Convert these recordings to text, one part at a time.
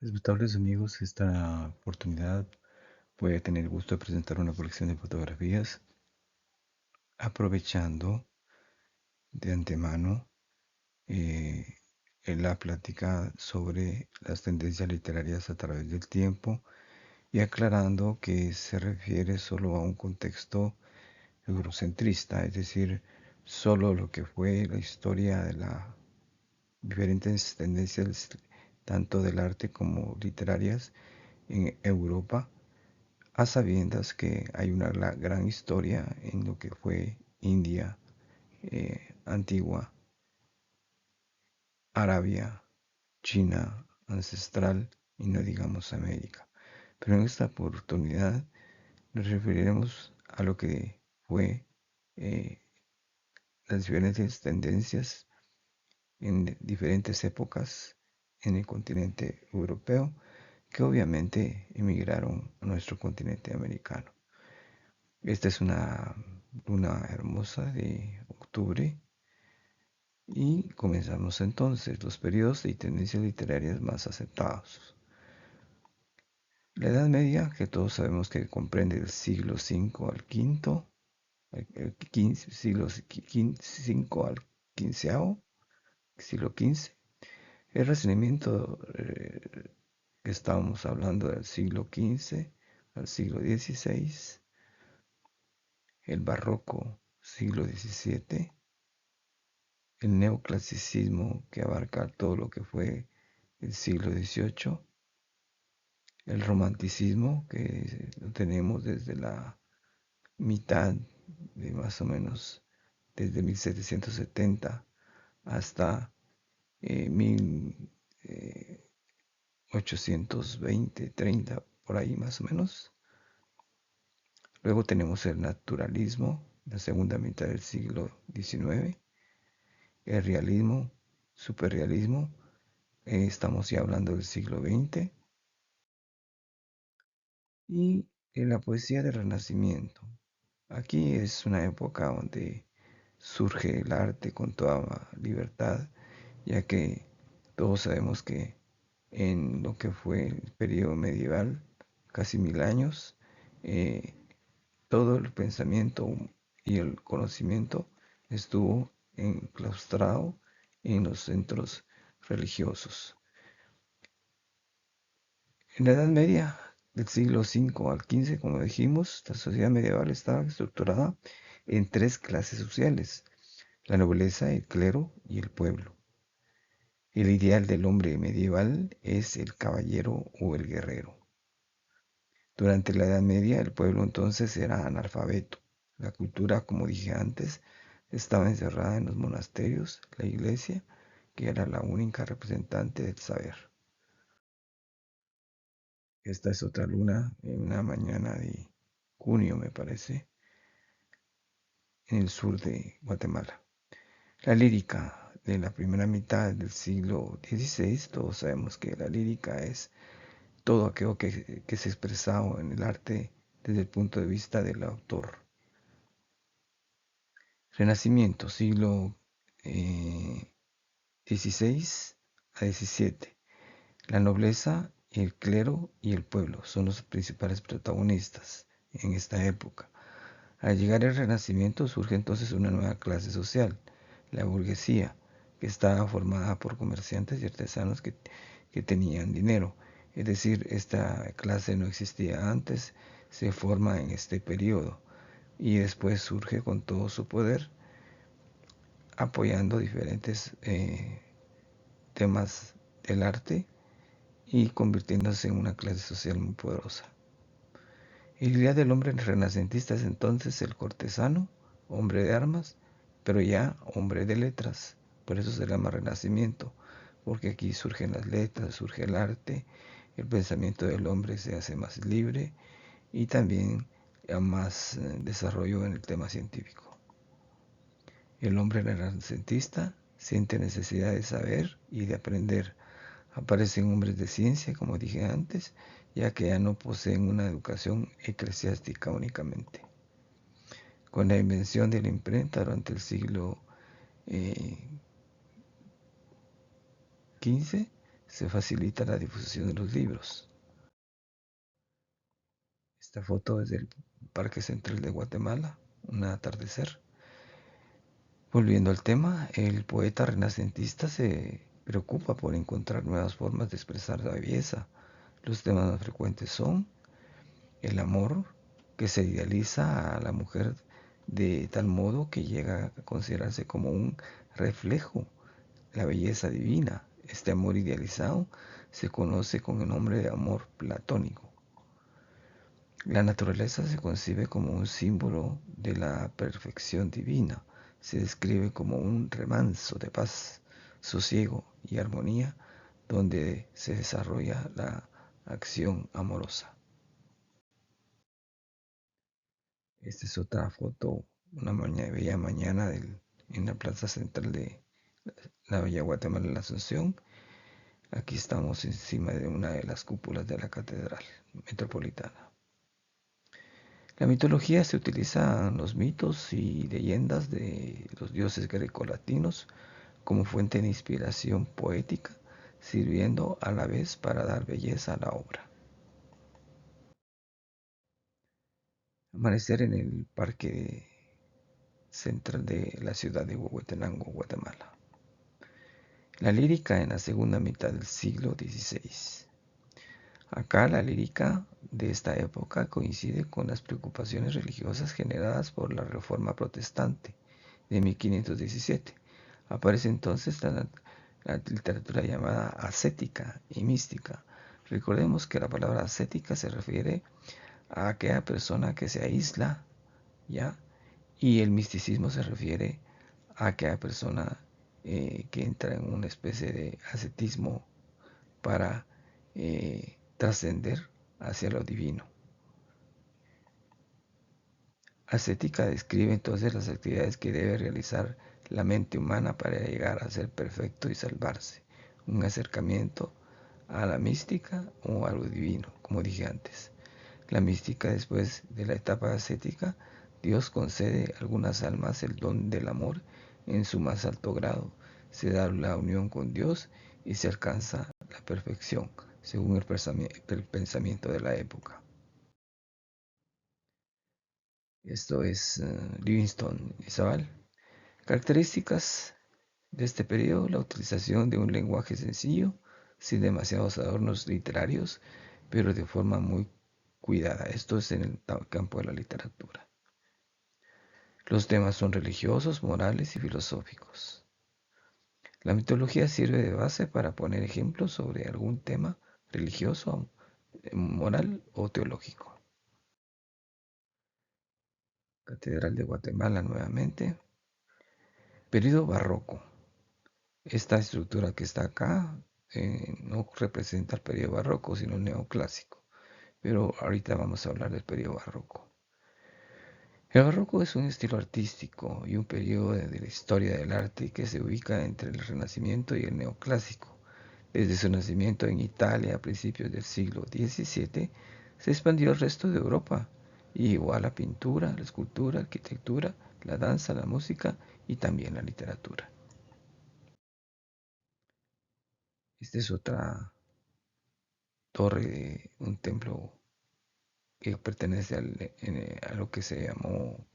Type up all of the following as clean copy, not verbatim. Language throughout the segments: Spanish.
Respetables amigos, esta oportunidad voy a tener el gusto de presentar una colección de fotografías aprovechando de antemano eh, en la plática sobre las tendencias literarias a través del tiempo y aclarando que se refiere solo a un contexto eurocentrista, es decir, solo lo que fue la historia de las diferentes tendencias tanto del arte como literarias en Europa, a sabiendas que hay una gran historia en lo que fue India, antigua, Arabia, China, ancestral y no digamos América. Pero en esta oportunidad nos referiremos a lo que fue eh, las diferentes tendencias en diferentes épocas en el continente europeo que obviamente emigraron a nuestro continente americano. Esta es una luna hermosa de octubre y comenzamos entonces los periodos y tendencias literarias más aceptados. La Edad Media, que todos sabemos que comprende del siglo V al V, siglo V al XV, siglo XV. El Renacimiento, que estábamos hablando del siglo XV al siglo XVI, el Barroco, siglo XVII, el neoclasicismo que abarca todo lo que fue el siglo XVIII, el romanticismo que lo tenemos desde la mitad de más o menos desde 1770 hasta 1820, 30, por ahí más o menos. Luego tenemos el naturalismo, la segunda mitad del siglo XIX, el realismo, superrealismo, estamos ya hablando del siglo XX, y en la poesía del Renacimiento. Aquí es una época donde surge el arte con toda libertad, ya que todos sabemos que en lo que fue el periodo medieval, casi 1000 años, eh, todo el pensamiento y el conocimiento estuvo enclaustrado en los centros religiosos. En la Edad Media, del siglo V al XV, como dijimos, la sociedad medieval estaba estructurada en tres clases sociales: la nobleza, el clero y el pueblo. El ideal del hombre medieval es el caballero o el guerrero. Durante la Edad Media, el pueblo entonces era analfabeto. La cultura, como dije antes, estaba encerrada en los monasterios, la iglesia, que era la única representante del saber. Esta es otra luna en una mañana de junio, me parece, en el sur de Guatemala. La lírica de la primera mitad del siglo XVI, todos sabemos que la lírica es todo aquello que se expresaba en el arte desde el punto de vista del autor. Renacimiento, siglo XVI a XVII. La nobleza, el clero y el pueblo son los principales protagonistas en esta época. Al llegar el Renacimiento surge entonces una nueva clase social, la burguesía, que estaba formada por comerciantes y artesanos que tenían dinero. Es decir, esta clase no existía antes, se forma en este periodo y después surge con todo su poder, apoyando diferentes temas del arte y convirtiéndose en una clase social muy poderosa. El ideal del hombre renacentista es entonces el cortesano, hombre de armas, pero ya hombre de letras. Por eso se llama Renacimiento, porque aquí surgen las letras, surge el arte, el pensamiento del hombre se hace más libre y también a más desarrollo en el tema científico. El hombre renacentista siente necesidad de saber y de aprender. Aparecen hombres de ciencia, como dije antes, ya que ya no poseen una educación eclesiástica únicamente. Con la invención de la imprenta durante el siglo XV, se facilita la difusión de los libros. Esta foto es del Parque Central de Guatemala, un atardecer. Volviendo al tema, el poeta renacentista se preocupa por encontrar nuevas formas de expresar la belleza. Los temas más frecuentes son el amor, que se idealiza a la mujer de tal modo que llega a considerarse como un reflejo, la belleza divina. Este amor idealizado se conoce con el nombre de amor platónico. La naturaleza se concibe como un símbolo de la perfección divina. Se describe como un remanso de paz, sosiego y armonía donde se desarrolla la acción amorosa. Esta es otra foto, una bella mañana en la plaza central de la Bella Guatemala, la Asunción. Aquí estamos encima de una de las cúpulas de la Catedral Metropolitana. La mitología se utiliza en los mitos y leyendas de los dioses grecolatinos como fuente de inspiración poética, sirviendo a la vez para dar belleza a la obra. Amanecer en el Parque Central de la ciudad de Huehuetenango, Guatemala. La lírica en la segunda mitad del siglo XVI. Acá la lírica de esta época coincide con las preocupaciones religiosas generadas por la Reforma Protestante de 1517. Aparece entonces la literatura llamada ascética y mística. Recordemos que la palabra ascética se refiere a aquella persona que se aísla, ¿ya? Y el misticismo se refiere a aquella persona que entra en una especie de ascetismo para trascender hacia lo divino. Ascética describe entonces las actividades que debe realizar la mente humana para llegar a ser perfecto y salvarse. Un acercamiento a la mística o a lo divino, como dije antes. La mística, después de la etapa ascética, Dios concede a algunas almas el don del amor en su más alto grado. Se da la unión con Dios y se alcanza la perfección, según el pensamiento de la época. Esto es Livingstone y Zabal. Características de este periodo: la utilización de un lenguaje sencillo, sin demasiados adornos literarios, pero de forma muy cuidada. Esto es en el campo de la literatura. Los temas son religiosos, morales y filosóficos. La mitología sirve de base para poner ejemplos sobre algún tema religioso, moral o teológico. Catedral de Guatemala nuevamente. Periodo barroco. Esta estructura que está acá no representa el periodo barroco, sino el neoclásico. Pero ahorita vamos a hablar del periodo barroco. El barroco es un estilo artístico y un periodo de la historia del arte que se ubica entre el Renacimiento y el neoclásico. Desde su nacimiento en Italia a principios del siglo XVII, se expandió al resto de Europa y llegó a la pintura, la escultura, la arquitectura, la danza, la música y también la literatura. Esta es otra torre de un templo que pertenece a lo que se llamó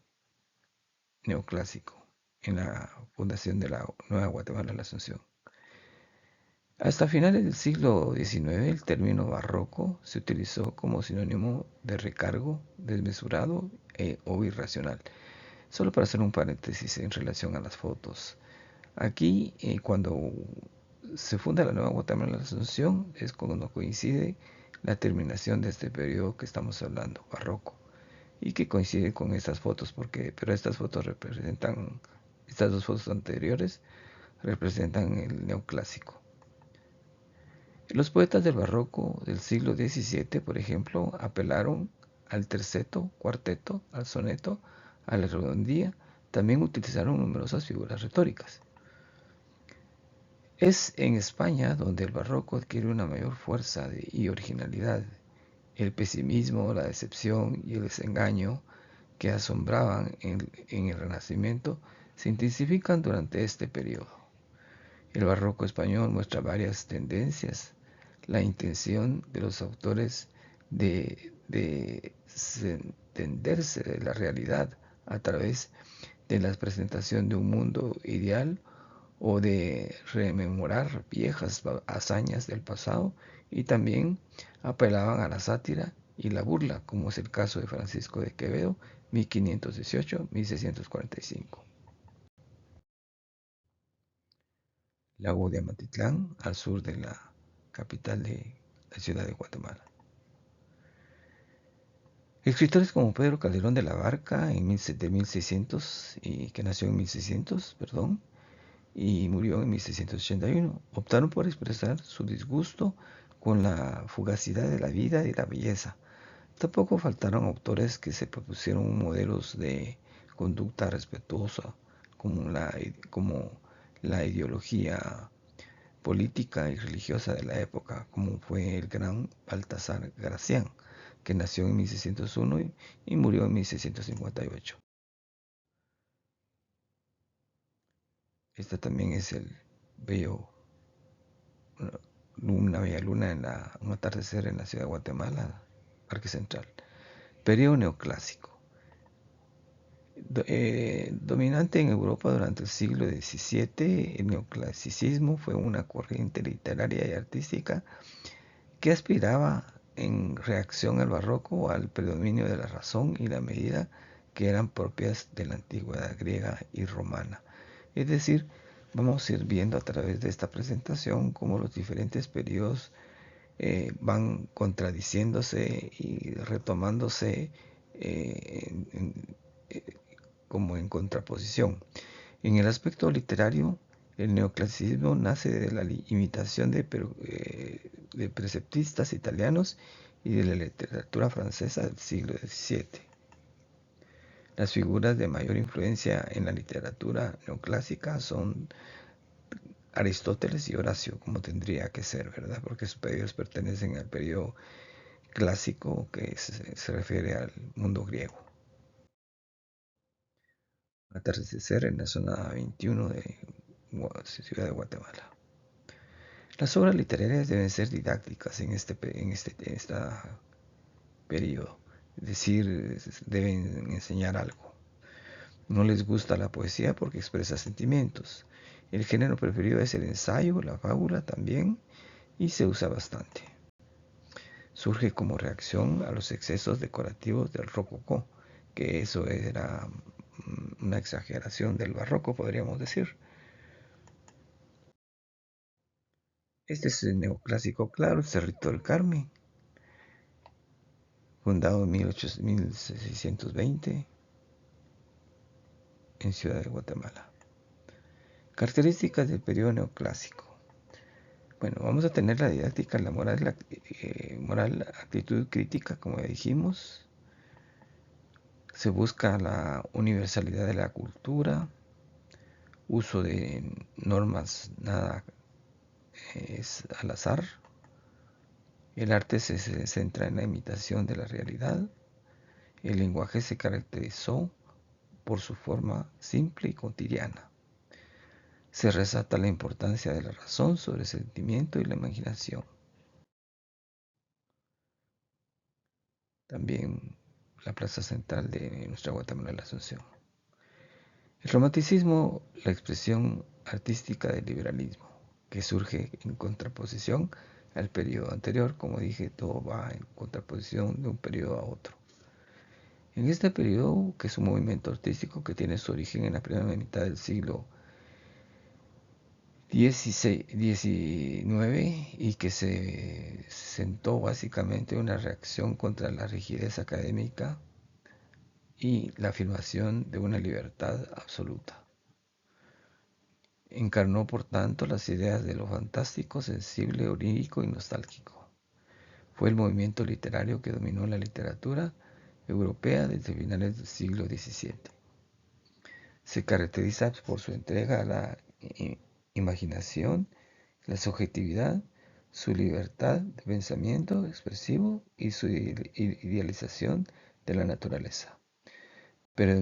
neoclásico en la fundación de la Nueva Guatemala, la Asunción. Hasta finales del siglo XIX, el término barroco se utilizó como sinónimo de recargo, desmesurado o irracional. Solo para hacer un paréntesis en relación a las fotos. Aquí, cuando se funda la Nueva Guatemala, la Asunción, es cuando coincide la terminación de este periodo que estamos hablando, barroco, y que coincide con estas fotos, pero estas fotos representan, estas dos fotos anteriores representan el neoclásico. Los poetas del barroco del siglo XVII, por ejemplo, apelaron al terceto, cuarteto, al soneto, a la redondía. También utilizaron numerosas figuras retóricas. Es en España donde el barroco adquiere una mayor fuerza y originalidad. El pesimismo, la decepción y el desengaño que asombraban en el Renacimiento se intensifican durante este periodo. El barroco español muestra varias tendencias. La intención de los autores de desentenderse de la realidad a través de la presentación de un mundo ideal o de rememorar viejas hazañas del pasado, y también apelaban a la sátira y la burla, como es el caso de Francisco de Quevedo, 1518-1645. Lago de Amatitlán, al sur de la capital de la ciudad de Guatemala. Escritores como Pedro Calderón de la Barca, de 1600, y que nació en 1600, perdón, y murió en 1681, optaron por expresar su disgusto con la fugacidad de la vida y la belleza. Tampoco faltaron autores que se propusieron modelos de conducta respetuosa, como la ideología política y religiosa de la época, como fue el gran Baltasar Gracián, que nació en 1601 y murió en 1658. Esta también es bello, una bella luna un atardecer en la ciudad de Guatemala, Parque Central. Periodo neoclásico. Dominante en Europa durante el siglo XVII, el neoclasicismo fue una corriente literaria y artística que aspiraba, en reacción al barroco, al predominio de la razón y la medida, que eran propias de la antigüedad griega y romana. Es decir, vamos a ir viendo a través de esta presentación cómo los diferentes periodos van contradiciéndose y retomándose como en contraposición. En el aspecto literario, el neoclasicismo nace de la imitación de preceptistas italianos y de la literatura francesa del siglo XVII. Las figuras de mayor influencia en la literatura neoclásica son Aristóteles y Horacio, como tendría que ser, ¿verdad? Porque sus periodos pertenecen al periodo clásico que se refiere al mundo griego. Atardecer en la zona 21 de Ciudad de Guatemala. Las obras literarias deben ser didácticas en este periodo, es decir, deben enseñar algo. No les gusta la poesía porque expresa sentimientos. El género preferido es el ensayo, la fábula también, y se usa bastante. Surge como reacción a los excesos decorativos del rococó, que eso era una exageración del barroco, podríamos decir. Este es el neoclásico claro, el Cerrito del Carmen, fundado en 1620 en Ciudad de Guatemala. Características del periodo neoclásico. Bueno, vamos a tener la didáctica, la moral, actitud crítica, como ya dijimos. Se busca la universalidad de la cultura, uso de normas, nada es al azar. El arte se centra en la imitación de la realidad. El lenguaje se caracterizó por su forma simple y cotidiana. Se resalta la importancia de la razón sobre el sentimiento y la imaginación. También la plaza central de nuestra Guatemala, la Asunción. El romanticismo, la expresión artística del liberalismo, que surge en contraposición al periodo anterior. Como dije, todo va en contraposición de un periodo a otro. En este periodo, que es un movimiento artístico que tiene su origen en la primera mitad del siglo XIX y que se sentó básicamente una reacción contra la rigidez académica y la afirmación de una libertad absoluta. Encarnó, por tanto, las ideas de lo fantástico, sensible, onírico y nostálgico. Fue el movimiento literario que dominó la literatura europea desde finales del siglo XVII. Se caracteriza por su entrega a la imaginación, la subjetividad, su libertad de pensamiento expresivo y su idealización de la naturaleza. pero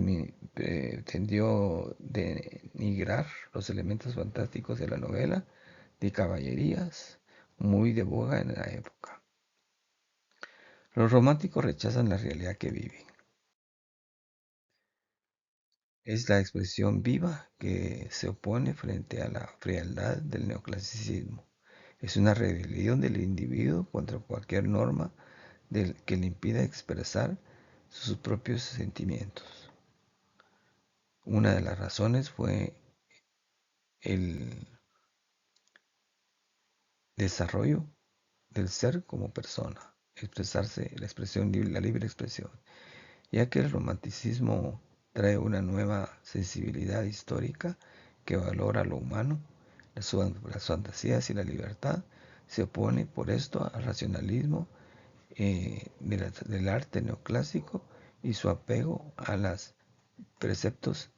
tendió denigrar los elementos fantásticos de la novela de caballerías, muy de boga en la época. Los románticos rechazan la realidad que viven. Es la expresión viva que se opone frente a la frialdad del neoclasicismo. Es una rebelión del individuo contra cualquier norma que le impida expresar sus propios sentimientos. Una de las razones fue el desarrollo del ser como persona, expresarse, la libre expresión, ya que el romanticismo trae una nueva sensibilidad histórica que valora lo humano, las fantasías y la libertad. Se opone por esto al racionalismo del arte neoclásico y su apego a los preceptos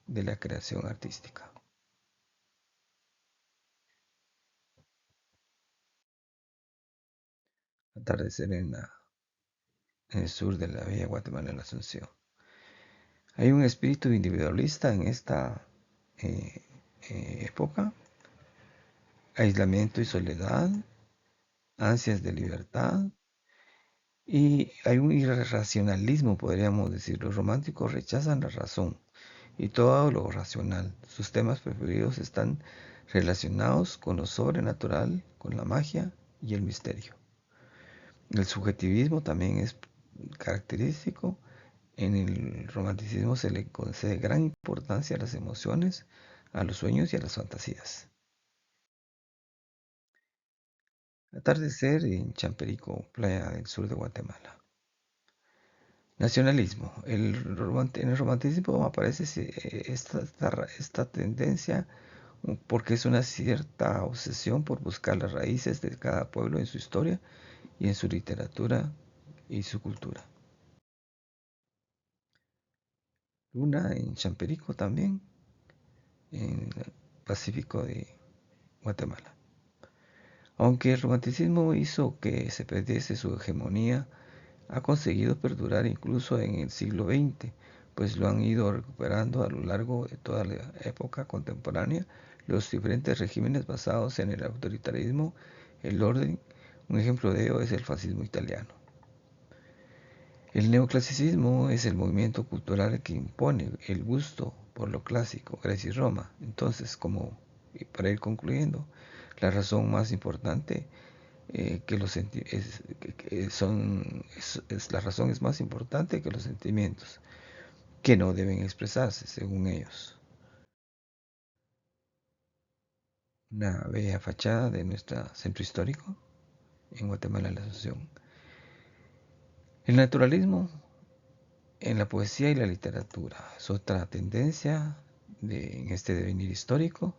de la creación artística. Atardecer en el sur de la bella Guatemala, en la Asunción. Hay un espíritu individualista en esta eh, época, aislamiento y soledad, ansias de libertad, y hay un irracionalismo, podríamos decir. Los románticos rechazan la razón y todo lo racional. Sus temas preferidos están relacionados con lo sobrenatural, con la magia y el misterio. El subjetivismo también es característico. En el romanticismo se le concede gran importancia a las emociones, a los sueños y a las fantasías. Atardecer en Champerico, playa del sur de Guatemala. Nacionalismo. En el romanticismo aparece esta tendencia porque es una cierta obsesión por buscar las raíces de cada pueblo en su historia y en su literatura y su cultura. Luna en Champerico también, en el Pacífico de Guatemala. Aunque el romanticismo hizo que se perdiese su hegemonía, ha conseguido perdurar incluso en el siglo XX, pues lo han ido recuperando a lo largo de toda la época contemporánea los diferentes regímenes basados en el autoritarismo, el orden. Un ejemplo de ello es el fascismo italiano. El neoclasicismo es el movimiento cultural que impone el gusto por lo clásico, Grecia y Roma. Entonces, como para ir concluyendo, la razón más importante que los que son la razón es más importante que los sentimientos, que no deben expresarse según ellos. Una bella fachada de nuestro centro histórico en Guatemala, la Asunción. El naturalismo en la poesía y la literatura es otra tendencia en este devenir histórico.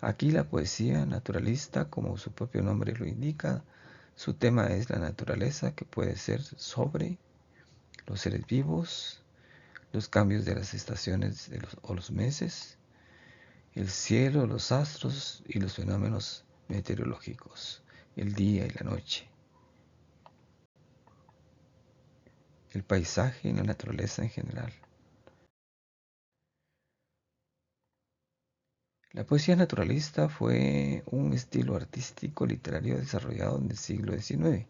Aquí la poesía naturalista, como su propio nombre lo indica, su tema es la naturaleza, que puede ser sobre los seres vivos, los cambios de las estaciones o los meses, el cielo, los astros y los fenómenos meteorológicos, el día y la noche, el paisaje y la naturaleza en general. La poesía naturalista fue un estilo artístico literario desarrollado en el siglo XIX,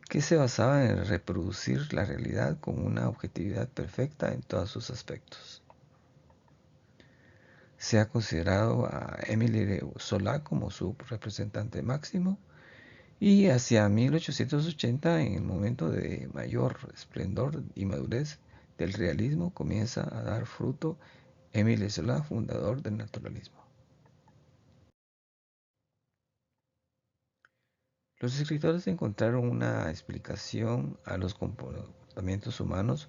que se basaba en reproducir la realidad con una objetividad perfecta en todos sus aspectos. Se ha considerado a Émile Zola como su representante máximo, y hacia 1880, en el momento de mayor esplendor y madurez del realismo, comienza a dar fruto Émile Zola, fundador del naturalismo. Los escritores encontraron una explicación a los comportamientos humanos.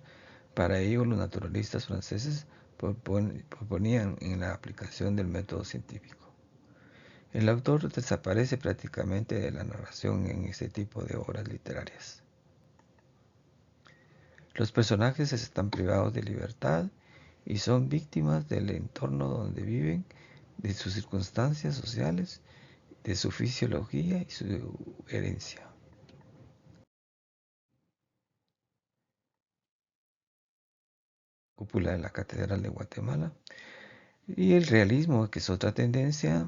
Para ello, los naturalistas franceses proponían en la aplicación del método científico. El autor desaparece prácticamente de la narración en este tipo de obras literarias. Los personajes están privados de libertad y son víctimas del entorno donde viven, de sus circunstancias sociales, de su fisiología y su herencia. cúpula de la Catedral de Guatemala. Y el realismo, que es otra tendencia,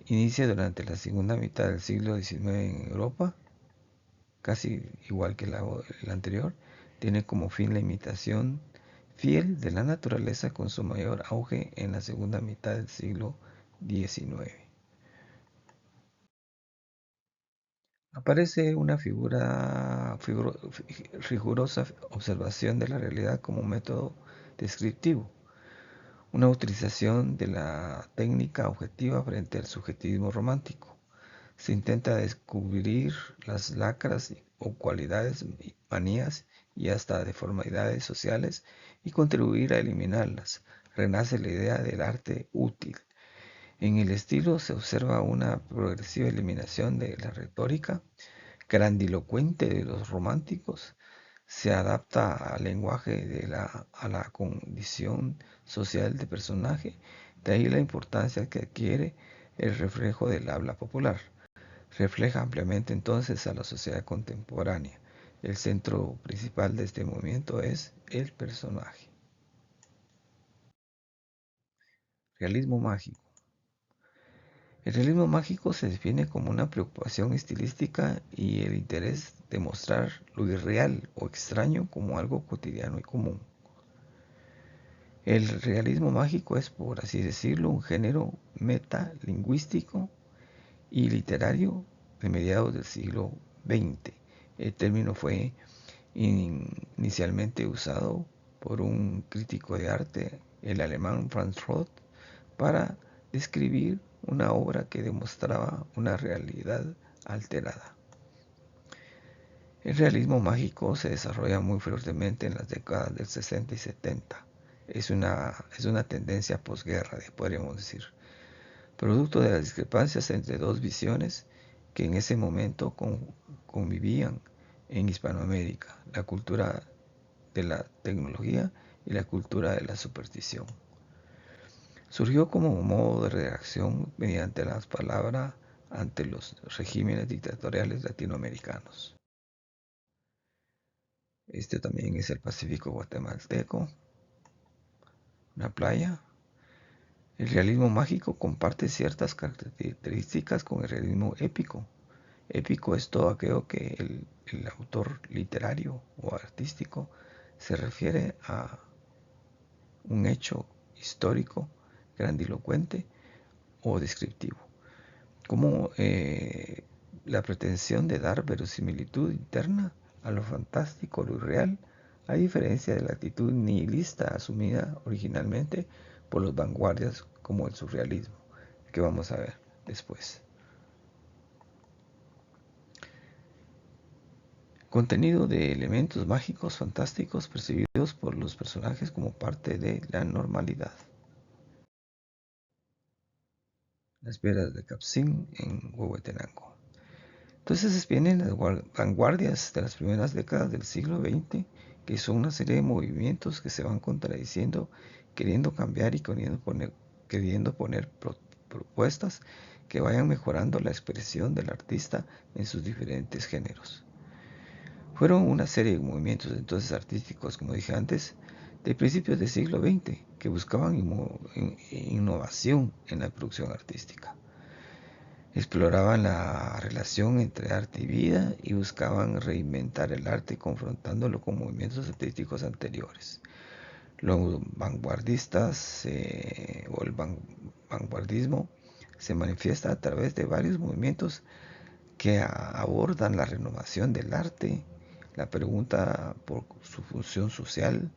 inicia durante la segunda mitad del siglo XIX en Europa, casi igual que el anterior. Tiene como fin la imitación fiel de la naturaleza, con su mayor auge en la segunda mitad del siglo XIX. Aparece una rigurosa observación de la realidad como método descriptivo, una utilización de la técnica objetiva frente al subjetivismo romántico. Se intenta descubrir las lacras o cualidades, manías y hasta deformidades sociales y contribuir a eliminarlas. Renace la idea del arte útil. En el estilo se observa una progresiva eliminación de la retórica grandilocuente de los románticos. Se adapta al lenguaje a la condición social del personaje. De ahí la importancia que adquiere el reflejo del habla popular. Refleja ampliamente entonces a la sociedad contemporánea. El centro principal de este movimiento es el personaje. Realismo mágico. El realismo mágico se define como una preocupación estilística y el interés de mostrar lo irreal o extraño como algo cotidiano y común. El realismo mágico es, por así decirlo, un género metalingüístico y literario de mediados del siglo XX. El término fue inicialmente usado por un crítico de arte, el alemán Franz Roth, para describir una obra que demostraba una realidad alterada. El realismo mágico se desarrolla muy fuertemente en las décadas del 60 y 70. Es una tendencia posguerra, podríamos decir, producto de las discrepancias entre dos visiones que en ese momento convivían en Hispanoamérica: la cultura de la tecnología y la cultura de la superstición. Surgió como modo de reacción mediante las palabras ante los regímenes dictatoriales latinoamericanos. Este también es el Pacífico guatemalteco, una playa. El realismo mágico comparte ciertas características con el realismo épico. Épico es todo aquello que el autor literario o artístico se refiere a un hecho histórico, grandilocuente o descriptivo, como la pretensión de dar verosimilitud interna a lo fantástico, lo irreal, a diferencia de la actitud nihilista asumida originalmente por los vanguardias como el surrealismo, que vamos a ver después. Contenido de elementos mágicos fantásticos percibidos por los personajes como parte de la normalidad. Las piedras de Capcin en Huehuetenango. Entonces vienen las vanguardias de las primeras décadas del siglo XX, que son una serie de movimientos que se van contradiciendo, queriendo cambiar y queriendo poner propuestas que vayan mejorando la expresión del artista en sus diferentes géneros. Fueron una serie de movimientos entonces artísticos, como dije antes, de principios del siglo XX, que buscaban innovación en la producción artística. Exploraban la relación entre arte y vida y buscaban reinventar el arte confrontándolo con movimientos artísticos anteriores. Los vanguardistas o el vanguardismo se manifiesta a través de varios movimientos que abordan la renovación del arte, la pregunta por su función social,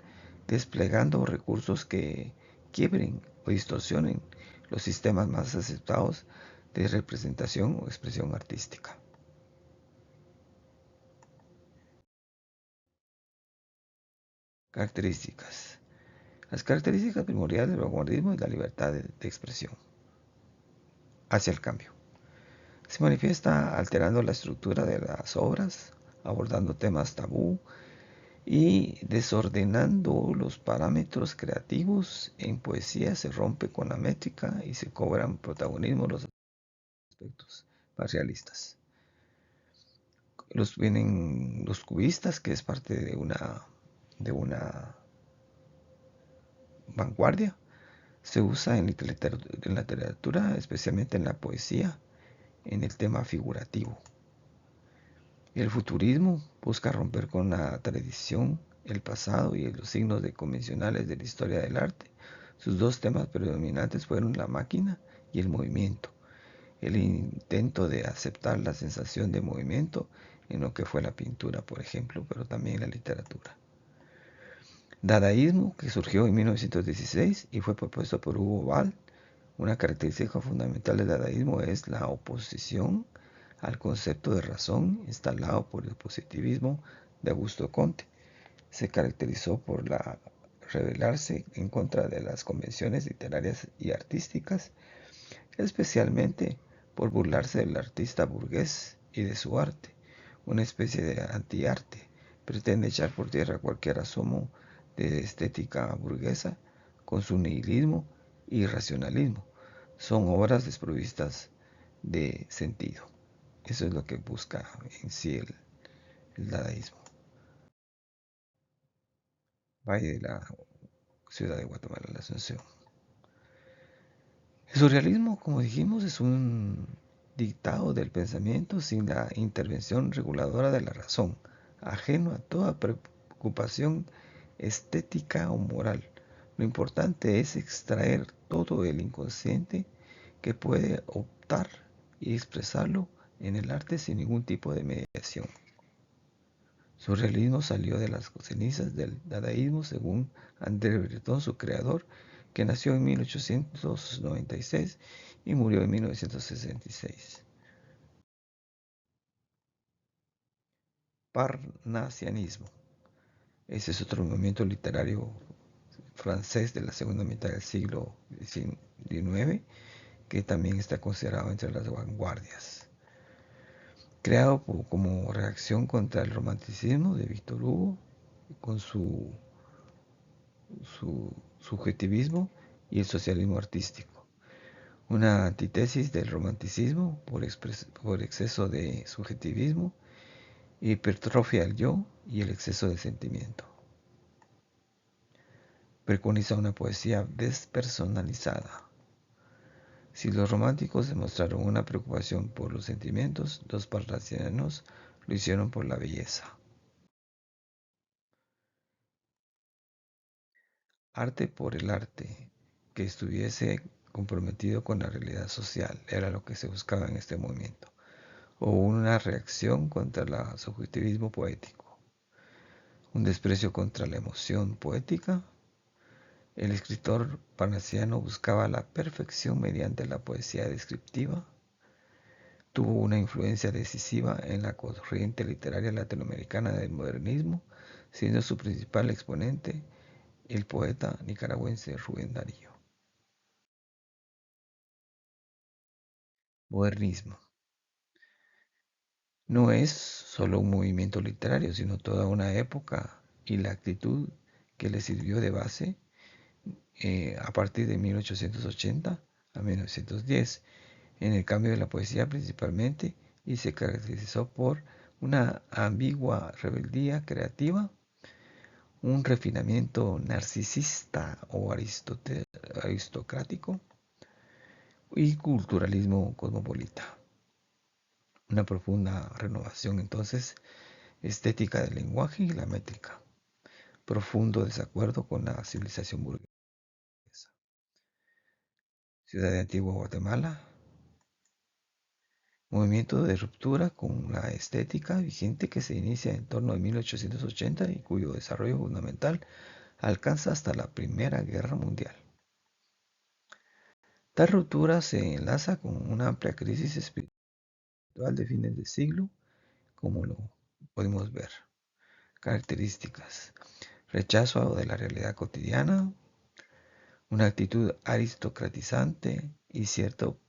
desplegando recursos que quiebren o distorsionen los sistemas más aceptados de representación o expresión artística. Características. Las características primordiales del vanguardismo es la libertad de expresión hacia el cambio. Se manifiesta alterando la estructura de las obras, abordando temas tabú y desordenando los parámetros creativos. En poesía se rompe con la métrica y se cobran protagonismo los aspectos más realistas. Vienen los cubistas, que es parte de una vanguardia se usa en la literatura, especialmente en la poesía, en el tema figurativo. El futurismo busca romper con la tradición, el pasado y los signos convencionales de la historia del arte. Sus dos temas predominantes fueron la máquina y el movimiento, el intento de aceptar la sensación de movimiento en lo que fue la pintura, por ejemplo, pero también la literatura. Dadaísmo, que surgió en 1916 y fue propuesto por Hugo Ball. Una característica fundamental del dadaísmo es la oposición al concepto de razón instalado por el positivismo de Augusto Comte. Se caracterizó por rebelarse en contra de las convenciones literarias y artísticas, especialmente por burlarse del artista burgués y de su arte, una especie de antiarte. Pretende echar por tierra cualquier asomo de estética burguesa con su nihilismo y racionalismo. Son obras desprovistas de sentido. Eso es lo que busca en sí el dadaísmo. Valle de la ciudad de Guatemala, la Asunción. El surrealismo, como dijimos, es un dictado del pensamiento sin la intervención reguladora de la razón, ajeno a toda preocupación estética o moral. Lo importante es extraer todo el inconsciente que puede optar y expresarlo en el arte sin ningún tipo de mediación. Surrealismo salió de las cenizas del dadaísmo, según André Breton, su creador, que nació en 1896 y murió en 1966. Parnasianismo. Ese es otro movimiento literario francés de la segunda mitad del siglo XIX, que también está considerado entre las vanguardias. Creado como reacción contra el romanticismo de Víctor Hugo, con su subjetivismo y el socialismo artístico. Una antítesis del romanticismo por exceso de subjetivismo, hipertrofia del yo y el exceso de sentimiento. Preconiza una poesía despersonalizada. Si los románticos demostraron una preocupación por los sentimientos, los parnasianos lo hicieron por la belleza. Arte por el arte, que estuviese comprometido con la realidad social, era lo que se buscaba en este movimiento, o una reacción contra el subjetivismo poético, un desprecio contra la emoción poética. El escritor parnasiano buscaba la perfección mediante la poesía descriptiva. Tuvo una influencia decisiva en la corriente literaria latinoamericana del modernismo, siendo su principal exponente el poeta nicaragüense Rubén Darío. Modernismo. No es solo un movimiento literario, sino toda una época y la actitud que le sirvió de base a partir de 1880 a 1910, en el cambio de la poesía principalmente, y se caracterizó por una ambigua rebeldía creativa, un refinamiento narcisista o aristocrático y culturalismo cosmopolita. Una profunda renovación entonces estética del lenguaje y la métrica. Profundo desacuerdo con la civilización burguesa. Ciudad de Antigua Guatemala. Movimiento de ruptura con la estética vigente que se inicia en torno a 1880 y cuyo desarrollo fundamental alcanza hasta la Primera Guerra Mundial. Tal ruptura se enlaza con una amplia crisis espiritual de fines de siglo, como lo podemos ver. Características: rechazo de la realidad cotidiana, una actitud aristocratizante y cierto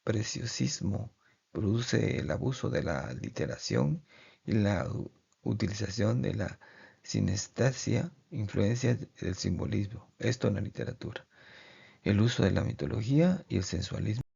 preciosismo. Produce el abuso de la literación y la utilización de la sinestesia, influencia del simbolismo, esto en la literatura. El uso de la mitología y el sensualismo